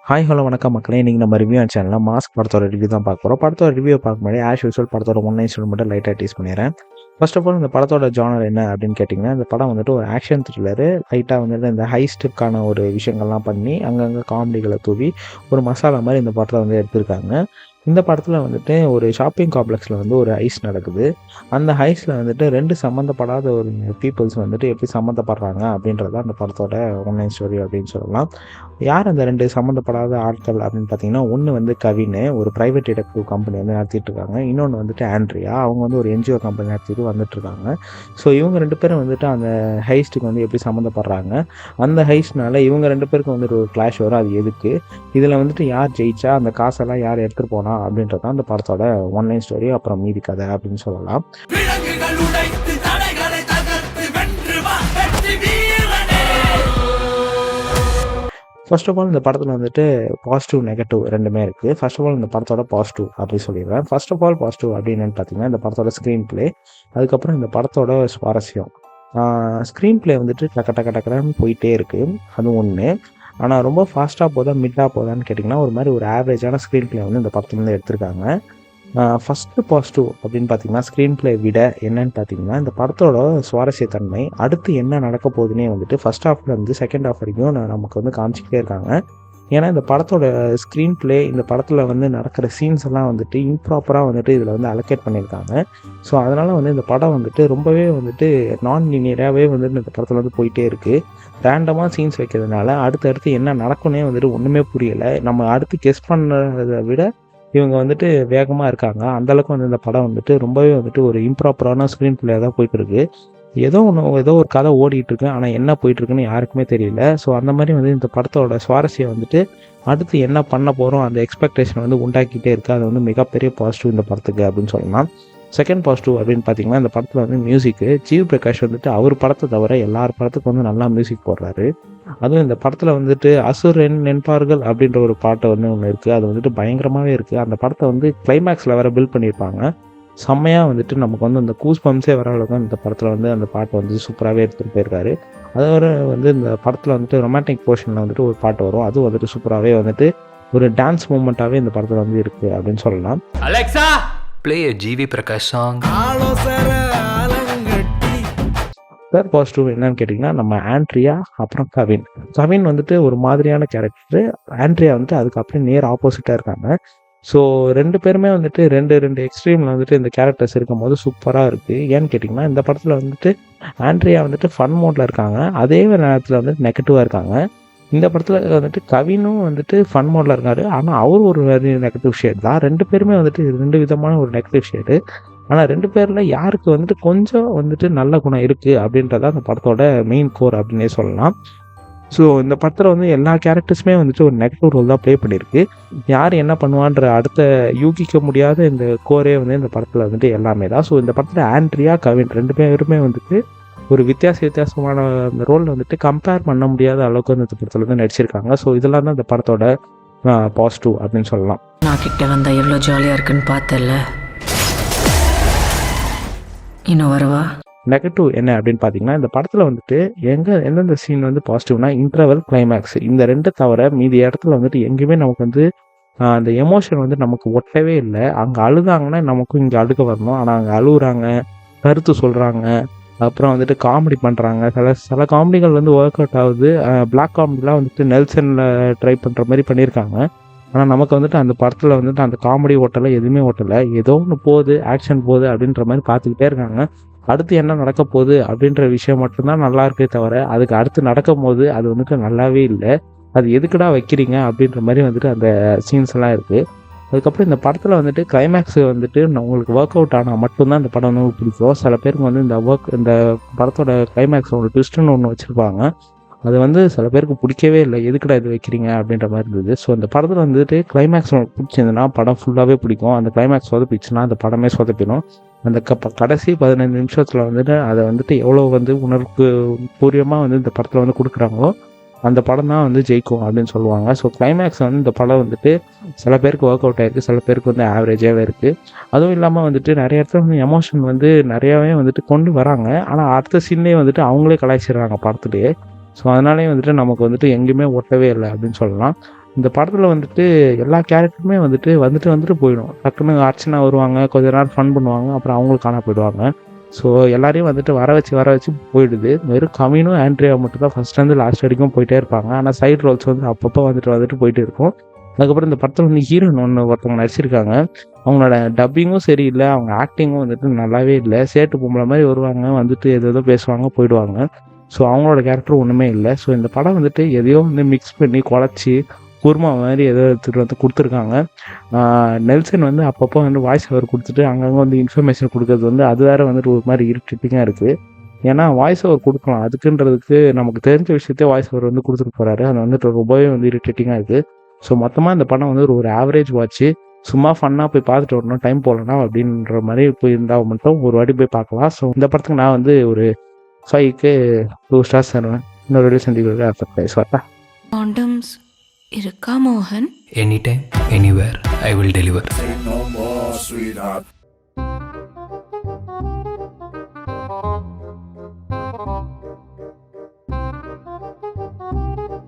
Hi hello வணக்கம் மக்களே. இன்றைக்கி நம்ம ரிவ்யூ சேனலில் மாஸ்க் படத்தோட ரிவ்யூ தான் பார்க்க போகிறோம். படத்தோட ரிவ்யூ பார்க்க முன்னாடி ஆஸ் யூஸ்வல் படத்தோட ஒன்லைன் ஸ்டோரி மட்டும் லைட்டாக டீஸ் பண்ணிடுறேன். ஃபர்ஸ்ட் ஆஃப் ஆல் இந்த படத்தோட ஜானர் என்ன அப்படின்னு கேட்டிங்கன்னா, இந்த படம் வந்துட்டு ஒரு ஆக்ஷன் த்ரில்லரு. லைட்டாக வந்துட்டு இந்த ஹைஸ்டுக்கான ஒரு விஷயங்கள்லாம் பண்ணி அங்கங்கே காமெடிகளை தூவி ஒரு மசாலா மாதிரி இந்த படத்தை வந்து எடுத்திருக்காங்க. இந்த படத்தில் வந்துட்டு ஒரு ஷாப்பிங் காம்ப்ளெக்ஸில் வந்து ஒரு ஹைஸ் நடக்குது. அந்த ஹைஸில் வந்துட்டு 2 சம்மந்தப்படாத ஒரு பீப்புள்ஸ் வந்துட்டு எப்படி சம்மந்தப்படுறாங்க அப்படின்றது அந்த படத்தோட ஒன்லைன் ஸ்டோரி அப்படின்னு சொல்லலாம். யார் அந்த 2 சம்மந்தப்படாத ஆட்கள் அப்படின்னு பார்த்தீங்கன்னா, ஒன்று வந்து கவின், ஒரு ப்ரைவேட் டிடெக்டிவ் கம்பெனி வந்து நடத்திட்டு இருக்காங்க. இன்னொன்று வந்துட்டு ஆண்ட்ரியா, அவங்க வந்து ஒரு என்ஜிஓ கம்பெனி நடத்திட்டு வந்துட்டு இருக்காங்க. ஸோ இவங்க 2 பேரும் வந்துட்டு அந்த ஹைஸ்ட்டுக்கு வந்து எப்படி சம்மந்தப்படுறாங்க, அந்த ஹைஸ்ட்னால இவங்க 2 பேருக்கு வந்துட்டு ஒரு கிளாஷ் வரும். அது எதுக்கு, இதில் வந்துட்டு யார் ஜெயிச்சா, அந்த காசெல்லாம் யார் எடுத்துகிட்டு போனா அப்படின்றது தான் அந்த படத்தோட ஒன்லைன் ஸ்டோரி, அப்புறம் மீதி கதை அப்படின்னு சொல்லலாம். ஃபர்ஸ்ட் ஆஃப் ஆல் இந்த படத்தில் வந்துட்டு பாசிட்டிவ் நெகட்டிவ் ரெண்டுமே இருக்குது. ஃபர்ஸ்ட் ஆஃப் ஆல் இந்த படத்தோட பாசிட்டிவ் அப்படி சொல்லிடுறேன். ஃபர்ஸ்ட் ஆஃப் ஆல் பாசிட்டிவ் அப்படின்னு பார்த்தீங்கன்னா, இந்த படத்தோட ஸ்க்ரீன் பிளே, அதுக்கப்புறம் இந்த படத்தோட சுவாரஸ்யம். ஸ்க்ரீன் பிளே வந்துட்டு டக்கன்னு போயிட்டே இருக்குது, அது ஒன்று. ஆனால் ரொம்ப ஃபாஸ்ட்டாக போதா மிட்டாக போதான்னு கேட்டிங்கன்னா, ஒரு மாதிரி ஒரு ஆவரேஜான ஸ்க்ரீன் பிளே வந்து இந்த படத்துலேருந்து எடுத்திருக்காங்க. ஃபஸ்ட்டு பாசிட்டிவ் அப்படின்னு பார்த்தீங்கன்னா, ஸ்க்ரீன் பிளே விட என்னன்னு பார்த்தீங்கன்னா, இந்த படத்தோட சுவாரஸ்யத்தன்மை, அடுத்து என்ன நடக்க போகுதுன்னே வந்துட்டு ஃபஸ்ட் ஹாஃப்லேருந்து செகண்ட் ஹாஃப் வரைக்கும் நமக்கு வந்து காமிச்சிக்கிட்டே இருக்காங்க. ஏன்னா இந்த படத்தோட ஸ்க்ரீன் பிளே, இந்த படத்தில் வந்து நடக்கிற சீன்ஸ் எல்லாம் வந்துட்டு இம்ப்ராப்பராக வந்துட்டு இதில் வந்து அலோகேட் பண்ணியிருக்காங்க. ஸோ அதனால் வந்து இந்த படம் வந்துட்டு ரொம்பவே வந்துட்டு நான் லீனியராகவே வந்துட்டு இந்த படத்தில் வந்து போயிட்டே இருக்குது. ரேண்டமாக சீன்ஸ் வைக்கிறதுனால அடுத்தடுத்து என்ன நடக்கும்னே வந்துட்டு ஒன்றுமே புரியலை. நம்ம அடுத்து கெஸ் பண்ணுறதை விட இவங்க வந்துட்டு வேகமாக இருக்காங்க. அந்தளவுக்கு வந்து இந்த படம் வந்துட்டு ரொம்பவே வந்துட்டு ஒரு இம்ப்ராப்பரான ஸ்க்ரீன் பிளே தான் போயிட்டுருக்கு. ஏதோ ஒரு கதை ஓடிட்டுருக்கு, ஆனால் என்ன போயிட்டுருக்குன்னு யாருக்குமே தெரியல. ஸோ அந்த மாதிரி வந்து இந்த படத்தோட சுவாரஸ்யம் வந்துட்டு அடுத்து என்ன பண்ண போகிறோம் அந்த எக்ஸ்பெக்டேஷன் வந்து உண்டாக்கிட்டே இருக்குது. அது வந்து மிகப்பெரிய பாசிட்டிவ் இந்த படத்துக்கு அப்படின்னு சொல்லலாம். செகண்ட் பாசிட்டிவ் அப்படின்னு பார்த்தீங்கன்னா, இந்த படத்தில் வந்து மியூசிக்கு, ஜிவி பிரகாஷ் வந்துட்டு அவர் படத்தை தவிர எல்லார் படத்துக்கும் வந்து நல்லா மியூசிக் போடுறாரு. அதுவும் இந்த படத்தில் வந்துட்டு அசுர் நென்பார்கள் அப்படின்ற ஒரு பாட்டை வந்து ஒன்று இருக்குது. அது வந்துட்டு பயங்கரமாகவே இருக்குது. அந்த படத்தை வந்து கிளைமேக்ஸில் வேறு பில்ட் பண்ணியிருப்பாங்க. செம்மையாக வந்துட்டு நமக்கு வந்து அந்த கூஸ் பம்ப்ஸே வர அளவுக்கு இந்த படத்தில் வந்து அந்த பாட்டை வந்து சூப்பராகவே எடுத்துகிட்டு போயிருக்காரு. அதோட வந்து இந்த படத்தில் வந்துட்டு ரொமான்டிக் போர்ஷனில் வந்துட்டு ஒரு பாட்டு வரும். அதுவும் வந்துட்டு சூப்பராகவே வந்துட்டு ஒரு டான்ஸ் மூமெண்ட்டாகவே இந்த படத்தில் வந்து இருக்குது அப்படின்னு சொல்லலாம். Alexa play a GV Prakash song. Third positive என்னன்னு கேட்டிங்கன்னா, நம்ம ஆண்ட்ரியா அப்புறம் கவின் வந்துட்டு ஒரு மாதிரியான கேரக்டரு. ஆண்ட்ரியா வந்துட்டு அதுக்கு அப்படியே நேர் ஆப்போசிட்டாக இருக்காங்க. ஸோ 2 பேருமே வந்துட்டு ரெண்டு எக்ஸ்ட்ரீமில் வந்துட்டு இந்த கேரக்டர்ஸ் இருக்கும் போது சூப்பராக இருக்குது. ஏன்னு கேட்டிங்கன்னா, இந்த படத்தில் வந்துட்டு ஆண்ட்ரியா வந்துட்டு ஃபன் மோடில் இருக்காங்க, அதே நேரத்தில் வந்துட்டு நெகட்டிவாக இருக்காங்க. இந்த படத்தில் வந்துட்டு கவினும் வந்துட்டு ஃபன் மோடில் இருக்கார், ஆனால் அவர் ஒரு நெகட்டிவ் ஷேட் தான். 2 பேருமே வந்துட்டு 2 விதமான ஒரு நெகட்டிவ் ஷேடு. ஆனால் 2 பேரில் யாருக்கு வந்துட்டு கொஞ்சம் வந்துட்டு நல்ல குணம் இருக்குது அப்படின்றத அந்த படத்தோட மெயின் கோர் அப்படின்னே சொல்லலாம். ஸோ இந்த படத்தில் வந்து எல்லா கேரக்டர்ஸுமே வந்துட்டு ஒரு நெகட்டிவ் ரோல் தான் ப்ளே பண்ணியிருக்கு. யார் என்ன பண்ணுவான்ற அடுத்த யூகிக்க முடியாத இந்த கோரே வந்து இந்த படத்தில் வந்துட்டு எல்லாமே தான். ஸோ இந்த படத்தில் ஆண்ட்ரியா, கவின் 2 பேருமே வந்துட்டு ஒரு வித்தியாசமான அந்த ரோல் வந்துட்டு கம்பேர் பண்ண முடியாத அளவுக்கு வந்து இந்த படத்தில் வந்து நடிச்சிருக்காங்க. ஸோ இதெல்லாம் தான் இந்த படத்தோட பாசிட்டிவ் அப்படின்னு சொல்லலாம். நான் கிட்ட வந்தால் எவ்வளோ ஜாலியாக இருக்குன்னு பார்த்தல, இன்னும் வரவா? நெகட்டிவ் என்ன அப்படின்னு பார்த்தீங்கன்னா, இந்த படத்தில் வந்துட்டு எந்தெந்த சீன் வந்து பாசிட்டிவ்னா, இன்டர்வல், கிளைமேக்ஸ், இந்த 2 தவிர மீதி இடத்துல வந்துட்டு எங்கேயுமே நமக்கு வந்து அந்த எமோஷன் வந்து நமக்கு ஒட்டவே இல்லை. அங்கே அழுதாங்கன்னா நமக்கும் இங்கே அழுக வரணும், ஆனால் அங்கே அழுகுறாங்க, கருத்து சொல்கிறாங்க, அப்புறம் வந்துட்டு காமெடி பண்ணுறாங்க. சில காமெடிகள் வந்து ஒர்க் அவுட் ஆகுது. பிளாக் காமெடிலாம் வந்துட்டு நெல்சனில் ட்ரை பண்ணுற மாதிரி பண்ணியிருக்காங்க. ஆனால் நமக்கு வந்துட்டு அந்த படத்தில் வந்துட்டு அந்த காமெடி ஓட்டலை, எதுவுமே ஓட்டலை. ஏதோ ஒன்று போகுது, ஆக்ஷன் போகுது அப்படின்ற மாதிரி பார்த்துக்கிட்டே இருக்காங்க. அடுத்து என்ன நடக்க போகுது அப்படின்ற விஷயம் மட்டும்தான் நல்லா இருக்கே தவிர, அதுக்கு அடுத்து நடக்கும் போது அது வந்துட்டு நல்லாவே இல்லை. அது எதுக்குடா வைக்கிறீங்க அப்படின்ற மாதிரி வந்துட்டு அந்த சீன்ஸ் எல்லாம் இருக்குது. அதுக்கப்புறம் இந்த படத்தில் வந்துட்டு கிளைமேக்ஸ் வந்துட்டு உங்களுக்கு ஒர்க் அவுட் ஆனால் மட்டும்தான் இந்த படம் வந்து பிடிக்கும். சில பேருக்கு வந்து இந்த படத்தோட கிளைமேக்ஸ் உங்களுக்கு ட்விஸ்ட்டுன்னு ஒன்று வச்சுருப்பாங்க. அது வந்து சில பேருக்கு பிடிக்கவே இல்லை, எதுக்குடா இது வைக்கிறீங்க அப்படின்ற மாதிரி இருந்தது. ஸோ அந்த படத்தில் வந்துட்டு கிளைமேக்ஸ் உங்களுக்கு பிடிச்சிருந்ததுன்னா படம் ஃபுல்லாகவே பிடிக்கும். அந்த கிளைமேக்ஸ் சொதப்பிச்சுன்னா அந்த படமே சொதப்பிடும். அந்த கடைசி 15 நிமிஷத்தில் வந்துட்டு அதை வந்துட்டு எவ்வளோ வந்து உணர்வு பூர்வமாக வந்து இந்த படத்தில் வந்து கொடுக்குறாங்களோ அந்த படம் தான் வந்து ஜெயிக்கும் அப்படின்னு சொல்லுவாங்க. ஸோ கிளைமேக்ஸ் வந்து இந்த படம் வந்துட்டு சில பேருக்கு ஒர்க் அவுட் ஆகிருக்கு, சில பேருக்கு வந்து ஆவரேஜாகவே இருக்குது. அதுவும் இல்லாமல் வந்துட்டு நிறைய இடத்துல வந்து எமோஷன் வந்து நிறையாவே வந்துட்டு கொண்டு வராங்க, ஆனால் அடுத்த சீன்லேயே வந்துட்டு அவங்களே கலாய்ச்சிடுறாங்க படத்துலேயே. ஸோ அதனாலே வந்துட்டு நமக்கு வந்துட்டு எங்கேயுமே ஒட்டவே இல்லை அப்படின்னு சொல்லலாம். இந்த படத்தில் வந்துட்டு எல்லா கேரக்டருமே வந்துட்டு வந்துட்டு போயிடும். டக்குன்னு அர்ச்சனா வருவாங்க, கொஞ்ச நேரம் ஃபன் பண்ணுவாங்க, அப்புறம் அவங்களும் காணா போயிடுவாங்க. ஸோ எல்லாரையும் வந்துட்டு வர வச்சு போயிடுது. வெறும் கவினும் ஆண்ட்ரியா மட்டும் தான் ஃபஸ்ட்லேருந்து லாஸ்ட் வரைக்கும் போயிட்டே இருப்பாங்க. ஆனால் சைடு ரோல்ஸ் வந்து அப்பப்போ வந்துட்டு போயிட்டே இருக்கும். அதுக்கப்புறம் இந்த படத்தில் வந்து ஹீரோயின் ஒருத்தவங்க நடிச்சிருக்காங்க. அவங்களோட டப்பிங்கும் சரியில்லை, அவங்க ஆக்டிங்கும் வந்துட்டு நல்லாவே இல்லை. சேட்டு பொம்பளை மாதிரி வருவாங்க, வந்துட்டு ஏதோ பேசுவாங்க, போயிடுவாங்க. ஸோ அவங்களோட கேரக்டரும் ஒன்றுமே இல்லை. ஸோ இந்த படம் வந்துட்டு எதையோ வந்து மிக்ஸ் பண்ணி குழச்சி குருமா மாதிரி ஏதோ எடுத்துகிட்டு வந்து கொடுத்துருக்காங்க. நெல்சன் வந்து அப்பப்போ வந்து வாய்ஸ் ஓவர் கொடுத்துட்டு அங்கங்கே வந்து இன்ஃபர்மேஷன் கொடுக்கறது வந்து அது வேறு வந்துட்டு ஒரு மாதிரி இரிட்டேட்டிங்காக இருக்குது. ஏன்னா வாய்ஸ் ஓவர் கொடுக்கலாம், அதுக்குன்றதுக்கு நமக்கு தெரிஞ்ச விஷயத்தே வாய்ஸ் ஓவர் வந்து கொடுத்துட்டு போகிறாரு. அது வந்துட்டு ரொம்பவே வந்து இரிட்டேட்டிங்காக இருக்குது. ஸோ மொத்தமாக இந்த படம் வந்து ஒரு ஆவரேஜ் வாட்ச்சு, சும்மா ஃபன்னாக போய் பார்த்துட்டு வரணும், டைம் போகலன்னா அப்படின்ற மாதிரி போய் இருந்தால் மட்டும் ஒரு வாட்டி போய் பார்க்கலாம். ஸோ இந்த படத்துக்கு நான் வந்து ஒரு 5க்கு 2 ஸ்டார்ஸ் தருவேன். இன்னொரு வீடியோ சந்திக்கிறதுக்கு அஃபெக்ட் வரட்டா. காண்டம்ஸ் இருக்கா மோகன்? Any time anywhere I will deliver. Say no more, sweetheart.